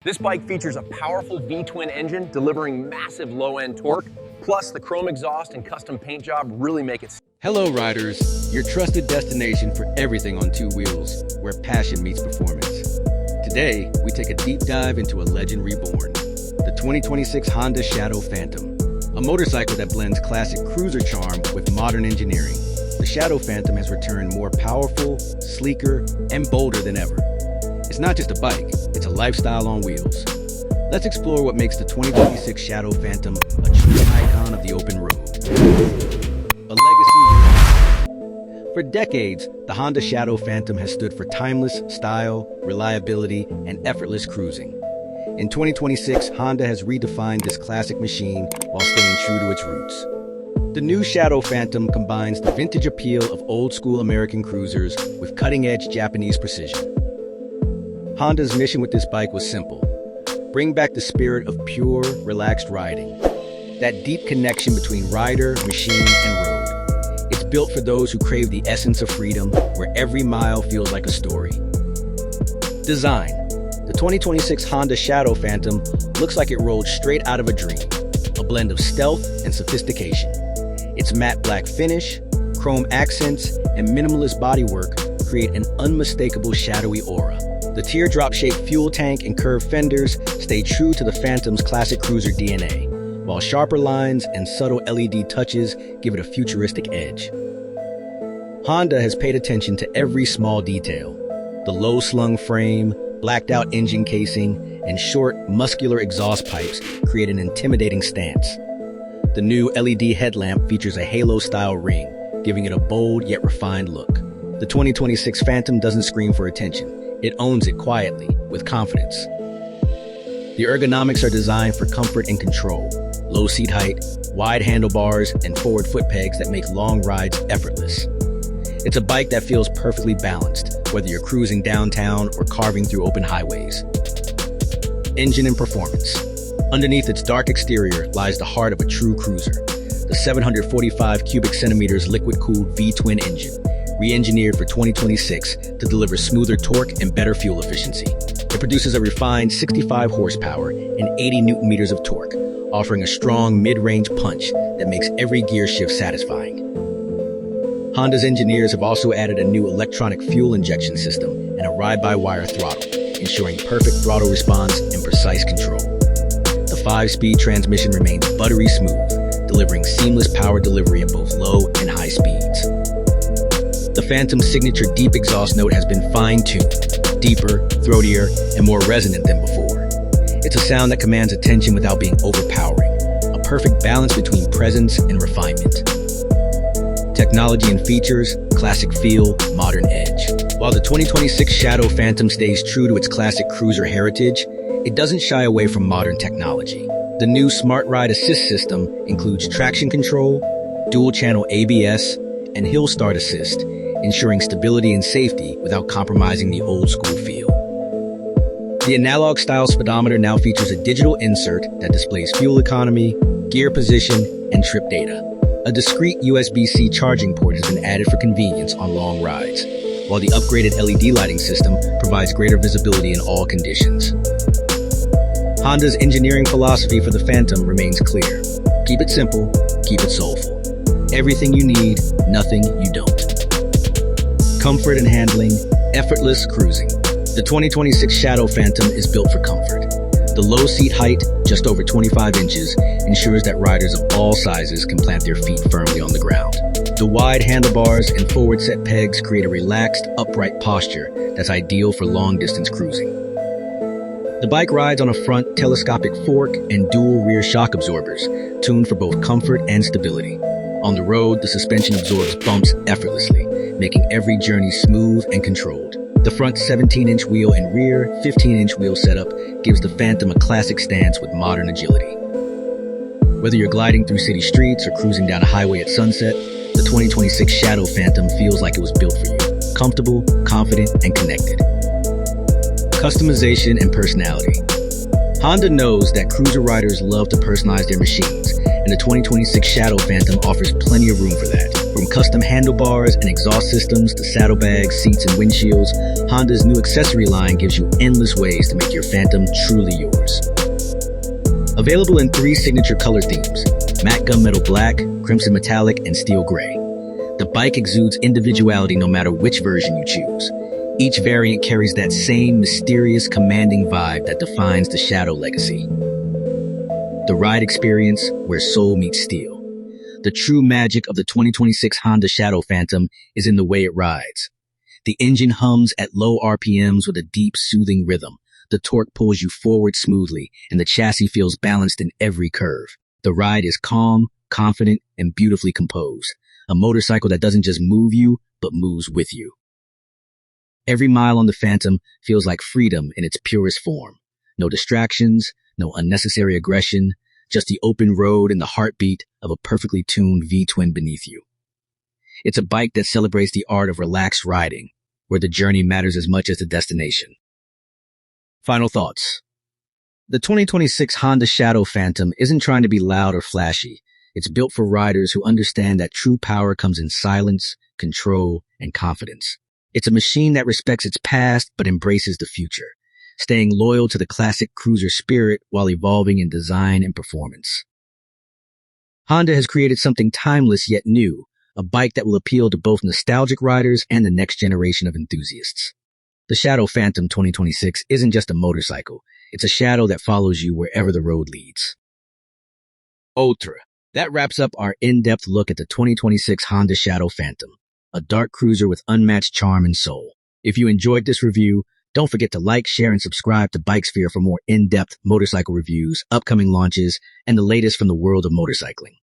This bike features a powerful V-twin engine delivering massive low-end torque, plus the chrome exhaust and custom paint job really make it. Hello riders, your trusted destination for everything on two wheels, where passion meets performance. Today, we take a deep dive into a legend reborn, the 2026 Honda Shadow Phantom, a motorcycle that blends classic cruiser charm with modern engineering. The Shadow Phantom has returned more powerful, sleeker, and bolder than ever. It's not just a bike, it's a lifestyle on wheels. Let's explore what makes the 2026 Shadow Phantom a true icon of the open road. A legacy. For decades, the Honda Shadow Phantom has stood for timeless style, reliability, and effortless cruising. In 2026, Honda has redefined this classic machine while staying true to its roots. The new Shadow Phantom combines the vintage appeal of old-school American cruisers with cutting-edge Japanese precision. Honda's mission with this bike was simple: bring back the spirit of pure, relaxed riding. That deep connection between rider, machine, and road. It's built for those who crave the essence of freedom, where every mile feels like a story. Design. The 2026 Honda Shadow Phantom looks like it rolled straight out of a dream, a blend of stealth and sophistication. Its matte black finish, chrome accents, and minimalist bodywork create an unmistakable shadowy aura. The teardrop-shaped fuel tank and curved fenders stay true to the Phantom's classic cruiser DNA, while sharper lines and subtle LED touches give it a futuristic edge. Honda has paid attention to every small detail. The low-slung frame, blacked-out engine casing, and short, muscular exhaust pipes create an intimidating stance. The new LED headlamp features a halo-style ring, giving it a bold yet refined look. The 2026 Phantom doesn't scream for attention. It owns it quietly, with confidence. The ergonomics are designed for comfort and control. Low seat height, wide handlebars, and forward foot pegs that make long rides effortless. It's a bike that feels perfectly balanced, whether you're cruising downtown or carving through open highways. Engine and performance. Underneath its dark exterior lies the heart of a true cruiser. The 745 cubic centimeters liquid-cooled V-twin engine, re-engineered for 2026 to deliver smoother torque and better fuel efficiency. It produces a refined 65 horsepower and 80 newton meters of torque, offering a strong mid-range punch that makes every gear shift satisfying. Honda's engineers have also added a new electronic fuel injection system and a ride-by-wire throttle, ensuring perfect throttle response and precise control. The 5-speed transmission remains buttery smooth, delivering seamless power delivery at both low and high speeds. The Phantom's signature deep exhaust note has been fine-tuned, deeper, throatier, and more resonant than before. It's a sound that commands attention without being overpowering, a perfect balance between presence and refinement. Technology and features, classic feel, modern edge. While the 2026 Shadow Phantom stays true to its classic cruiser heritage, it doesn't shy away from modern technology. The new Smart Ride Assist system includes traction control, dual-channel ABS, and hill start assist, ensuring stability and safety without compromising the old-school feel. The analog-style speedometer now features a digital insert that displays fuel economy, gear position, and trip data. A discrete USB-C charging port has been added for convenience on long rides, while the upgraded LED lighting system provides greater visibility in all conditions. Honda's engineering philosophy for the Phantom remains clear. Keep it simple, keep it soulful. Everything you need, nothing you don't. Comfort and handling, effortless cruising. The 2026 Shadow Phantom is built for comfort. The low seat height, just over 25 inches, ensures that riders of all sizes can plant their feet firmly on the ground. The wide handlebars and forward set pegs create a relaxed, upright posture that's ideal for long-distance cruising. The bike rides on a front telescopic fork and dual rear shock absorbers, tuned for both comfort and stability. On the road, the suspension absorbs bumps effortlessly, making every journey smooth and controlled. The front 17-inch wheel and rear 15-inch wheel setup gives the Phantom a classic stance with modern agility. Whether you're gliding through city streets or cruising down a highway at sunset, the 2026 Shadow Phantom feels like it was built for you. Comfortable, confident, and connected. Customization and personality. Honda knows that cruiser riders love to personalize their machines, and the 2026 Shadow Phantom offers plenty of room for that. From custom handlebars and exhaust systems to saddlebags, seats, and windshields, Honda's new accessory line gives you endless ways to make your Phantom truly yours. Available in 3 signature color themes: matte gunmetal black, crimson metallic, and steel gray. The bike exudes individuality no matter which version you choose. Each variant carries that same mysterious, commanding vibe that defines the Shadow legacy. The ride experience where soul meets steel. The true magic of the 2026 Honda Shadow Phantom is in the way it rides. The engine hums at low RPMs with a deep, soothing rhythm. The torque pulls you forward smoothly, and the chassis feels balanced in every curve. The ride is calm, confident, and beautifully composed. A motorcycle that doesn't just move you, but moves with you. Every mile on the Phantom feels like freedom in its purest form. No distractions, no unnecessary aggression, just the open road and the heartbeat of a perfectly tuned V-twin beneath you. It's a bike that celebrates the art of relaxed riding, where the journey matters as much as the destination. Final thoughts. The 2026 Honda Shadow Phantom isn't trying to be loud or flashy. It's built for riders who understand that true power comes in silence, control, and confidence. It's a machine that respects its past but embraces the future, staying loyal to the classic cruiser spirit while evolving in design and performance. Honda has created something timeless yet new, a bike that will appeal to both nostalgic riders and the next generation of enthusiasts. The Shadow Phantom 2026 isn't just a motorcycle, it's a shadow that follows you wherever the road leads. Ultra. That wraps up our in-depth look at the 2026 Honda Shadow Phantom, a dark cruiser with unmatched charm and soul. If you enjoyed this review, don't forget to like, share, and subscribe to Bikesphere for more in-depth motorcycle reviews, upcoming launches, and the latest from the world of motorcycling.